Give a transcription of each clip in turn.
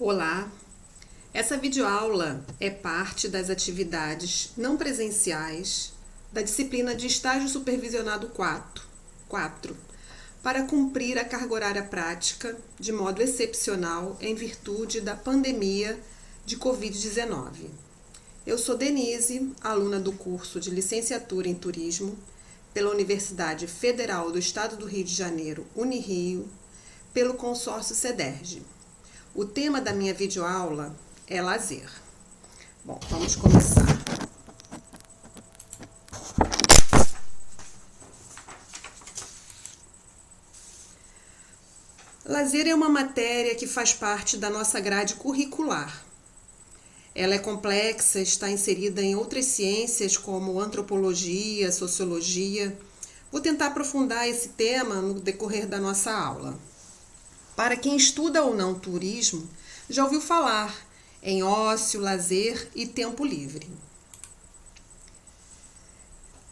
Olá! Essa videoaula é parte das atividades não presenciais da disciplina de Estágio Supervisionado 4, para cumprir a carga horária prática de modo excepcional em virtude da pandemia de Covid-19. Eu sou Denise, aluna do curso de Licenciatura em Turismo pela Universidade Federal do Estado do Rio de Janeiro, Unirio, pelo consórcio CEDERJ. O tema da minha videoaula é lazer. Bom, vamos começar. Lazer é uma matéria que faz parte da nossa grade curricular. Ela é complexa, está inserida em outras ciências como antropologia, sociologia. Vou tentar aprofundar esse tema no decorrer da nossa aula. Para quem estuda ou não turismo, já ouviu falar em ócio, lazer e tempo livre.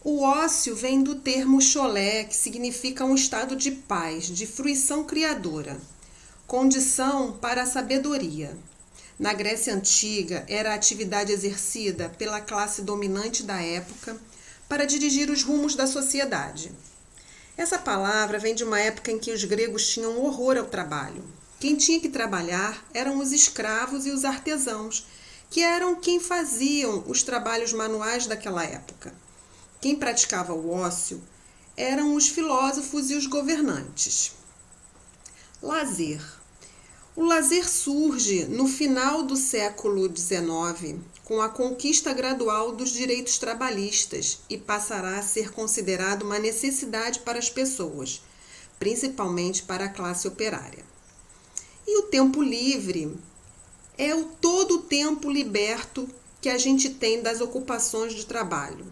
O ócio vem do termo cholé, que significa um estado de paz, de fruição criadora, condição para a sabedoria. Na Grécia Antiga, era a atividade exercida pela classe dominante da época para dirigir os rumos da sociedade. Essa palavra vem de uma época em que os gregos tinham horror ao trabalho. Quem tinha que trabalhar eram os escravos e os artesãos, que eram quem faziam os trabalhos manuais daquela época. Quem praticava o ócio eram os filósofos e os governantes. Lazer. O lazer surge no final do século XIX, com a conquista gradual dos direitos trabalhistas e passará a ser considerado uma necessidade para as pessoas, principalmente para a classe operária. E o tempo livre é todo o tempo liberto que a gente tem das ocupações de trabalho,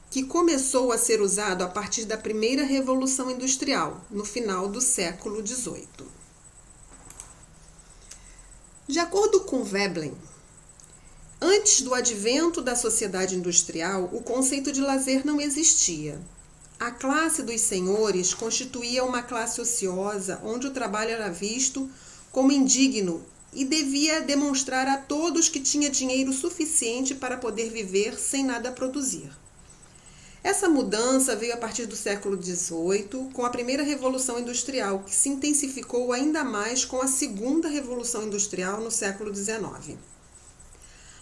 que começou a ser usado a partir da primeira Revolução Industrial, no final do século XVIII. De acordo com Veblen, antes do advento da sociedade industrial, o conceito de lazer não existia. A classe dos senhores constituía uma classe ociosa, onde o trabalho era visto como indigno e devia demonstrar a todos que tinha dinheiro suficiente para poder viver sem nada produzir. Essa mudança veio a partir do século XVIII, com a primeira Revolução Industrial, que se intensificou ainda mais com a segunda Revolução Industrial no século XIX.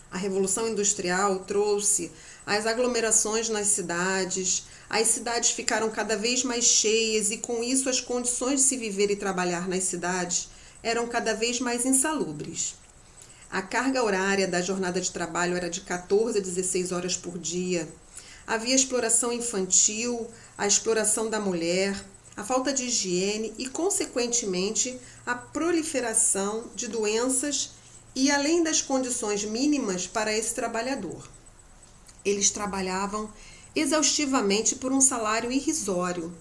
A Revolução Industrial trouxe as aglomerações nas cidades, as cidades ficaram cada vez mais cheias e, com isso, as condições de se viver e trabalhar nas cidades eram cada vez mais insalubres. A carga horária da jornada de trabalho era de 14 a 16 horas por dia. Havia exploração infantil, a exploração da mulher, a falta de higiene e, consequentemente, a proliferação de doenças e além das condições mínimas para esse trabalhador. Eles trabalhavam exaustivamente por um salário irrisório,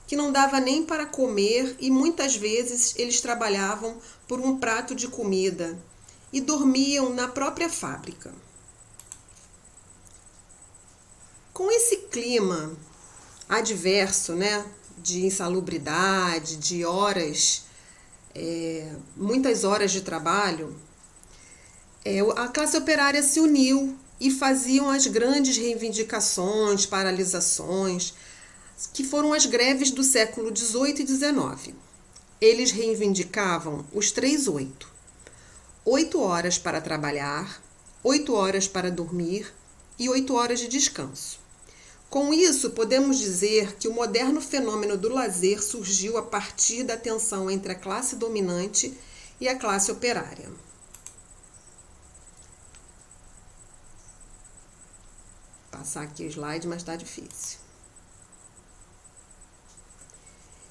que não dava nem para comer e muitas vezes eles trabalhavam por um prato de comida e dormiam na própria fábrica. Com esse clima adverso, de insalubridade, de horas, muitas horas de trabalho, a classe operária se uniu e faziam as grandes reivindicações, paralisações, que foram as greves do século XVIII e XIX. Eles reivindicavam os 3/8. 8 horas para trabalhar, 8 horas para dormir e 8 horas de descanso. Com isso, podemos dizer que o moderno fenômeno do lazer surgiu a partir da tensão entre a classe dominante e a classe operária. Vou passar aqui o slide, mas está difícil.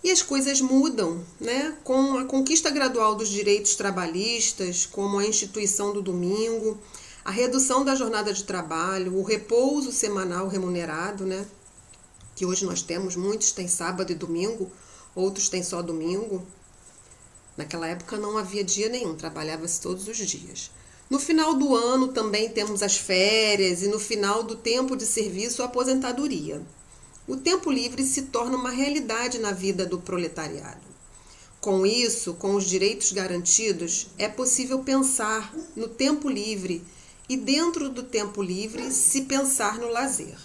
E as coisas mudam, com a conquista gradual dos direitos trabalhistas, como a instituição do domingo, a redução da jornada de trabalho, o repouso semanal remunerado, que hoje nós temos, muitos têm sábado e domingo, outros têm só domingo. Naquela época não havia dia nenhum, trabalhava-se todos os dias. No final do ano também temos as férias e no final do tempo de serviço a aposentadoria. O tempo livre se torna uma realidade na vida do proletariado. Com isso, com os direitos garantidos, é possível pensar no tempo livre e, dentro do tempo livre, se pensar no lazer.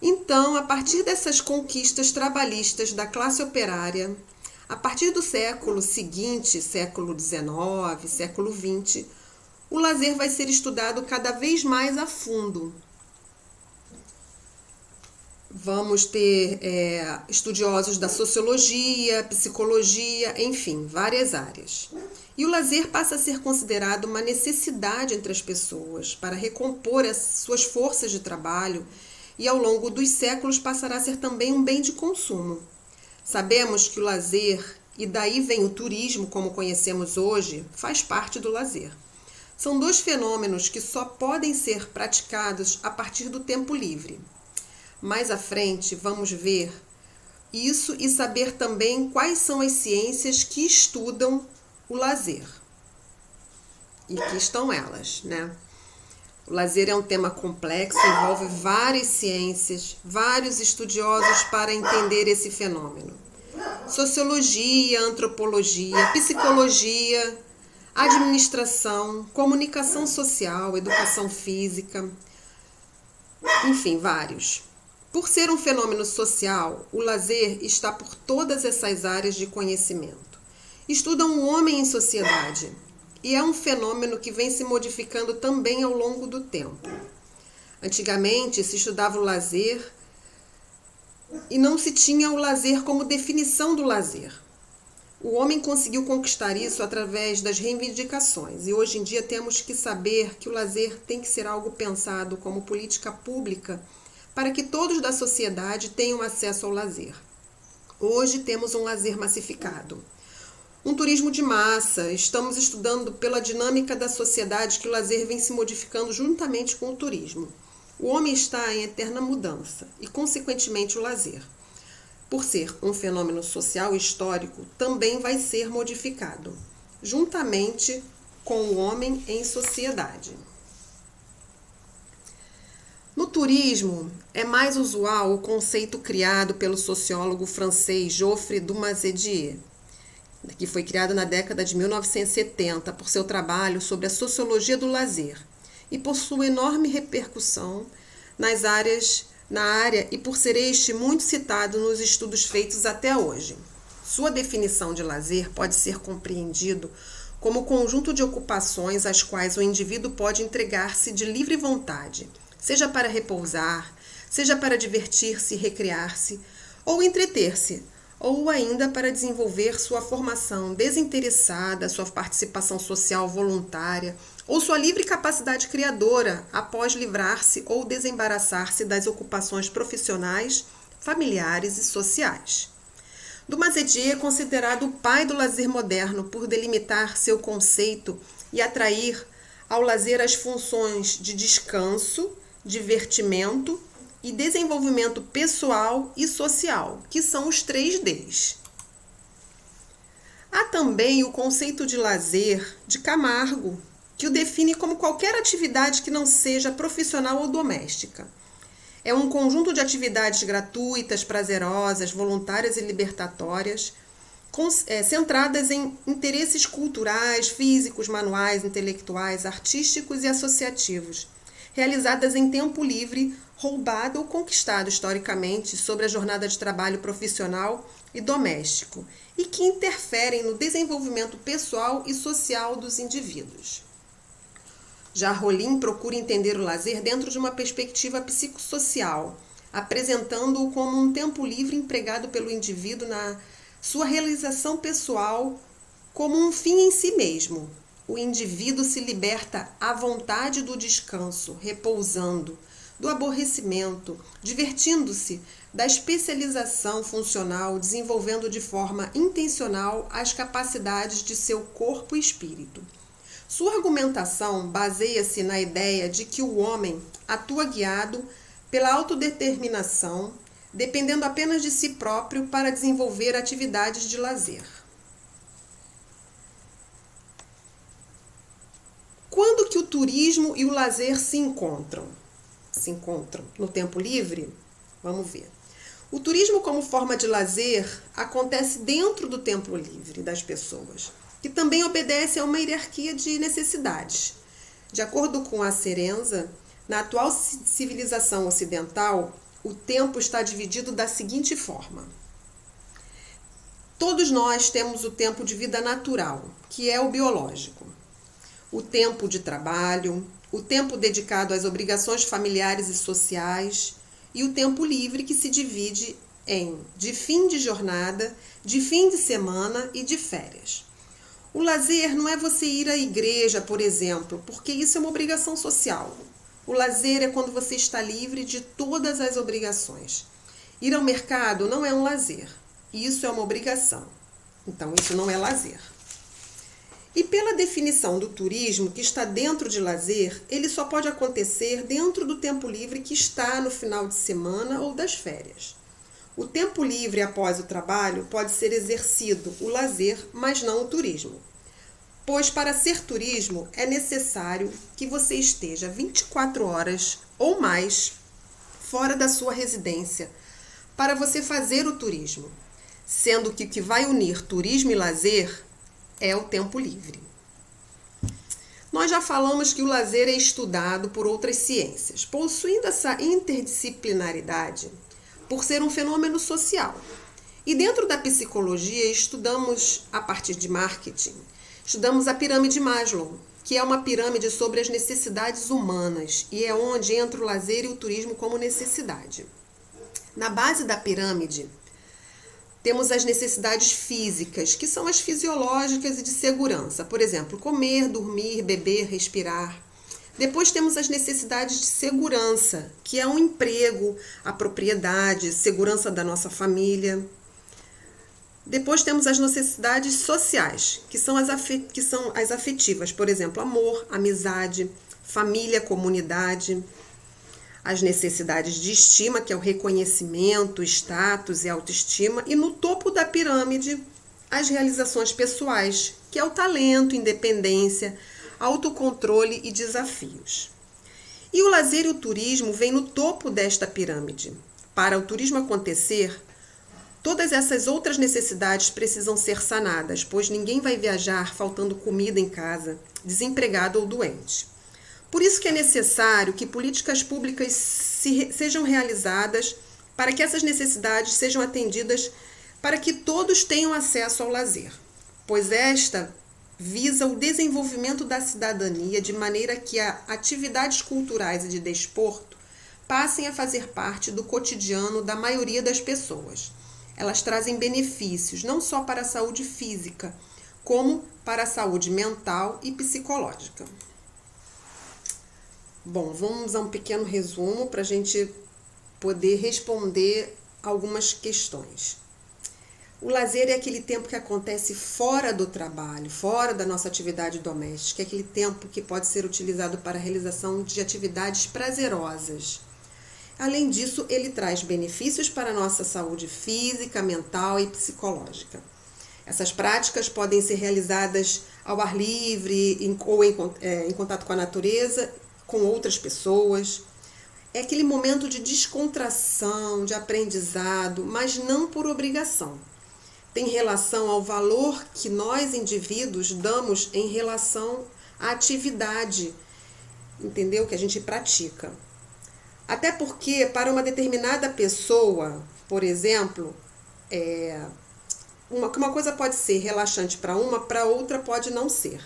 Então, a partir dessas conquistas trabalhistas da classe operária, a partir do século seguinte, século XIX, século XX, o lazer vai ser estudado cada vez mais a fundo. Vamos ter estudiosos da sociologia, psicologia, enfim, várias áreas. E o lazer passa a ser considerado uma necessidade entre as pessoas para recompor as suas forças de trabalho e ao longo dos séculos passará a ser também um bem de consumo. Sabemos que o lazer, e daí vem o turismo como conhecemos hoje, faz parte do lazer. São dois fenômenos que só podem ser praticados a partir do tempo livre. Mais à frente, vamos ver isso e saber também quais são as ciências que estudam o lazer. E que estão elas, né? O lazer é um tema complexo, envolve várias ciências, vários estudiosos para entender esse fenômeno. Sociologia, antropologia, psicologia, administração, comunicação social, educação física, enfim, vários. Por ser um fenômeno social, o lazer está por todas essas áreas de conhecimento. Estudam o homem em sociedade e é um fenômeno que vem se modificando também ao longo do tempo. Antigamente se estudava o lazer e não se tinha o lazer como definição do lazer. O homem conseguiu conquistar isso através das reivindicações e hoje em dia temos que saber que o lazer tem que ser algo pensado como política pública para que todos da sociedade tenham acesso ao lazer. Hoje temos um lazer massificado. Um turismo de massa, estamos estudando pela dinâmica da sociedade que o lazer vem se modificando juntamente com o turismo. O homem está em eterna mudança e, consequentemente, o lazer, por ser um fenômeno social e histórico, também vai ser modificado, juntamente com o homem em sociedade. No turismo, é mais usual o conceito criado pelo sociólogo francês Geoffroy Dumazedier, que foi criado na década de 1970 por seu trabalho sobre a sociologia do lazer e por sua enorme repercussão na área e por ser este muito citado nos estudos feitos até hoje. Sua definição de lazer pode ser compreendido como o conjunto de ocupações às quais o indivíduo pode entregar-se de livre vontade, seja para repousar, seja para divertir-se e recrear-se, ou entreter-se, ou ainda para desenvolver sua formação desinteressada, sua participação social voluntária, ou sua livre capacidade criadora após livrar-se ou desembaraçar-se das ocupações profissionais, familiares e sociais. Dumazedier é considerado o pai do lazer moderno por delimitar seu conceito e atrair ao lazer as funções de descanso, divertimento e desenvolvimento pessoal e social, que são os 3 Ds. Há também o conceito de lazer de Camargo, que o define como qualquer atividade que não seja profissional ou doméstica. É um conjunto de atividades gratuitas, prazerosas, voluntárias e libertatórias, centradas em interesses culturais, físicos, manuais, intelectuais, artísticos e associativos, realizadas em tempo livre, roubado ou conquistado historicamente sobre a jornada de trabalho profissional e doméstico, e que interferem no desenvolvimento pessoal e social dos indivíduos. Já Rollin procura entender o lazer dentro de uma perspectiva psicossocial, apresentando-o como um tempo livre empregado pelo indivíduo na sua realização pessoal como um fim em si mesmo. O indivíduo se liberta à vontade do descanso, repousando, do aborrecimento, divertindo-se, da especialização funcional, desenvolvendo de forma intencional as capacidades de seu corpo e espírito. Sua argumentação baseia-se na ideia de que o homem atua guiado pela autodeterminação, dependendo apenas de si próprio para desenvolver atividades de lazer. Quando que o turismo e o lazer se encontram? Se encontram no tempo livre? Vamos ver. O turismo como forma de lazer acontece dentro do tempo livre das pessoas, que também obedece a uma hierarquia de necessidades. De acordo com a Cerenza, na atual civilização ocidental, o tempo está dividido da seguinte forma. Todos nós temos o tempo de vida natural, que é o biológico. O tempo de trabalho, o tempo dedicado às obrigações familiares e sociais e o tempo livre, que se divide em de fim de jornada, de fim de semana e de férias. O lazer não é você ir à igreja, por exemplo, porque isso é uma obrigação social. O lazer é quando você está livre de todas as obrigações. Ir ao mercado não é um lazer, isso é uma obrigação. Então, isso não é lazer. E pela definição do turismo, que está dentro de lazer, ele só pode acontecer dentro do tempo livre que está no final de semana ou das férias. O tempo livre após o trabalho pode ser exercido o lazer, mas não o turismo. Pois para ser turismo é necessário que você esteja 24 horas ou mais fora da sua residência para você fazer o turismo, sendo que o que vai unir turismo e lazer é o tempo livre. Nós já falamos que o lazer é estudado por outras ciências, possuindo essa interdisciplinaridade por ser um fenômeno social. E dentro da psicologia estudamos, a partir de marketing, estudamos a pirâmide Maslow, que é uma pirâmide sobre as necessidades humanas e é onde entra o lazer e o turismo como necessidade. Na base da pirâmide, temos as necessidades físicas, que são as fisiológicas e de segurança. Por exemplo, comer, dormir, beber, respirar. Depois temos as necessidades de segurança, que é um emprego, a propriedade, segurança da nossa família. Depois temos as necessidades sociais, que são as afetivas. Por exemplo, amor, amizade, família, comunidade. As necessidades de estima, que é o reconhecimento, status e autoestima, e no topo da pirâmide, as realizações pessoais, que é o talento, independência, autocontrole e desafios. E o lazer e o turismo vêm no topo desta pirâmide. Para o turismo acontecer, todas essas outras necessidades precisam ser sanadas, pois ninguém vai viajar faltando comida em casa, desempregado ou doente. Por isso que é necessário que políticas públicas sejam realizadas para que essas necessidades sejam atendidas, para que todos tenham acesso ao lazer, pois esta visa o desenvolvimento da cidadania de maneira que atividades culturais e de desporto passem a fazer parte do cotidiano da maioria das pessoas. Elas trazem benefícios não só para a saúde física, como para a saúde mental e psicológica. Bom, vamos a um pequeno resumo para a gente poder responder algumas questões. O lazer é aquele tempo que acontece fora do trabalho, fora da nossa atividade doméstica, é aquele tempo que pode ser utilizado para a realização de atividades prazerosas. Além disso, ele traz benefícios para a nossa saúde física, mental e psicológica. Essas práticas podem ser realizadas ao ar livre ou em contato com a natureza, com outras pessoas. É aquele momento de descontração, de aprendizado, mas não por obrigação. Tem relação ao valor que nós, indivíduos, damos em relação à atividade, entendeu? Que a gente pratica. Até porque, para uma determinada pessoa, por exemplo, uma coisa pode ser relaxante para uma, para outra pode não ser.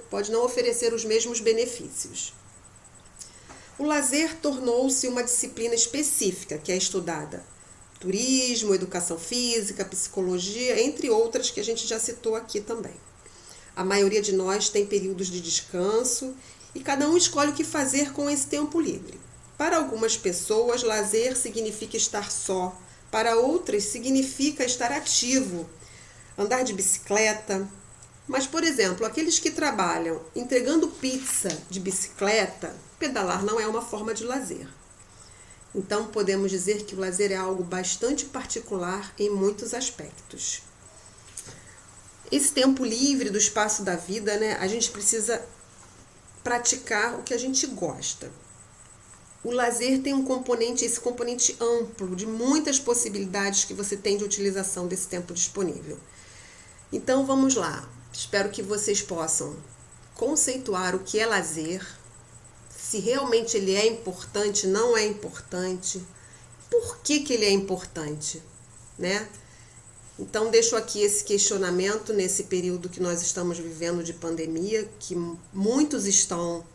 Pode não oferecer os mesmos benefícios. O lazer tornou-se uma disciplina específica que é estudada. Turismo, educação física, psicologia, entre outras que a gente já citou aqui também. A maioria de nós tem períodos de descanso e cada um escolhe o que fazer com esse tempo livre. Para algumas pessoas, lazer significa estar só. Para outras, significa estar ativo, andar de bicicleta. Mas, por exemplo, aqueles que trabalham entregando pizza de bicicleta, pedalar não é uma forma de lazer. Então, podemos dizer que o lazer é algo bastante particular em muitos aspectos. Esse tempo livre do espaço da vida, a gente precisa praticar o que a gente gosta. O lazer tem esse componente amplo, de muitas possibilidades que você tem de utilização desse tempo disponível. Então vamos lá, espero que vocês possam conceituar o que é lazer, se realmente ele é importante, não é importante, por que ele é importante, né? Então deixo aqui esse questionamento nesse período que nós estamos vivendo de pandemia, que muitos estão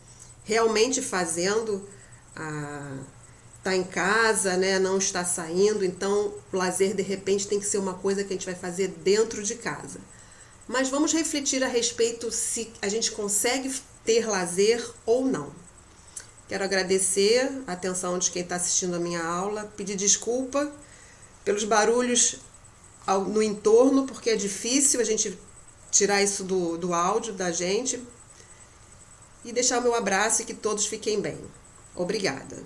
realmente fazendo, tá em casa, né, não está saindo, então o lazer de repente tem que ser uma coisa que a gente vai fazer dentro de casa. Mas vamos refletir a respeito se a gente consegue ter lazer ou não. Quero agradecer a atenção de quem está assistindo a minha aula, pedir desculpa pelos barulhos no entorno, porque é difícil a gente tirar isso do áudio da gente, e deixar o meu abraço e que todos fiquem bem. Obrigada.